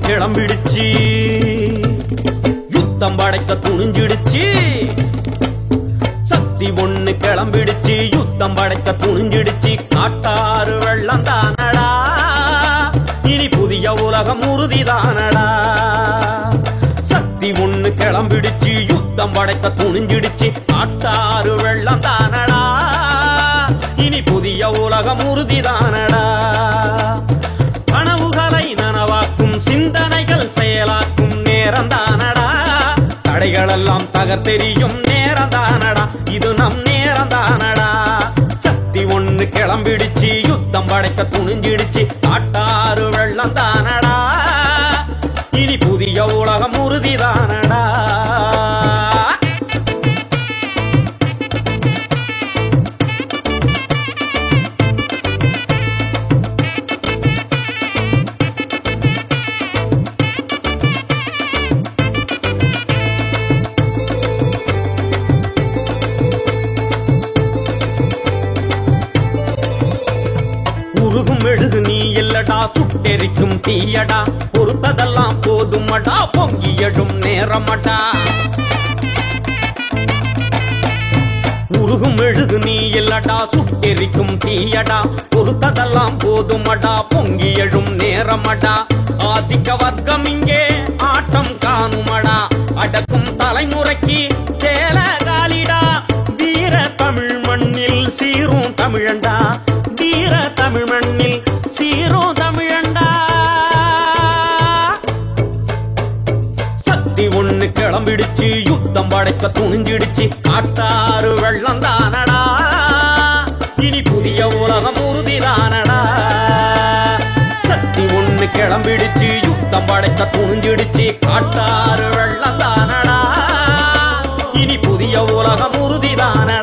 கிளம்பிடுச்சு, யுத்தம் படைக்க துணிஞ்சிடுச்சு. சக்தி ஒண்ணு கிளம்பிடுச்சு, யுத்தம் படைக்க துணிஞ்சிடுச்சு. காட்டாறு வெள்ளம் தானடா, இனி புதிய உலகம் உறுதிதானடா. சக்தி ஒண்ணு கிளம்பிடுச்சு, யுத்தம் படைக்க துணிஞ்சிடுச்சு. காட்டாறு வெள்ளம் தானடா, இனி புதிய உலகம் உறுதிதானடா. கனவுகளை நனவாக்கும், சிந்தனைகள் செயலாக்கும் நேரம் தானடா. தடைகள் எல்லாம் தகர்த்தெறியும் நேரம் தானடா, இது நம் நேரம் தானடா. சக்தி ஒண்ணு கிளம்பிடுச்சு, யுத்தம் படைக்க துணிஞ்சிடுச்சு. காட்டாறு வெள்ளம் தானடா, இனி புதிய உலகம் உறுதிதானடா. உருகும் மெழுகு நீ இல்லடா, சுட்டெரிக்கும் தீயடா. பொறுத்ததெல்லாம் போதுமடா, பொங்கி எழும் நேரமடா. உருகும் மெழுகு நீ இல்லடா, சுட்டெரிக்கும் தீயடா. பொறுத்ததெல்லாம் போதுமடா, பொங்கி எழும் நேரமடா. ஆதிக்க வர்க்கம் இங்கே ஆட்டம் காணுமடா, அடக்கும் தலைமுறைக்கு கேள காலிடா. வீர தமிழ் மண்ணில் சீரும் தமிழண்டா, வீர தமிழ் மண்ணில் சீரும் தமிழண்டா. சக்தி ஒண்ணு கிளம்பிடுச்சு, யுத்தம் படைக்க துணிஞ்சிடுச்சு. காட்டாறு வெள்ளம் தானடா, இனி புதிய உலகம் உறுதிதானடா. சக்தி ஒண்ணு கிளம்பிடுச்சு, யுத்தம் படைக்க துணிஞ்சிடுச்சு. காட்டாறு வெள்ளம் தானடா, இனி புதிய உலகம் உறுதிதானடா.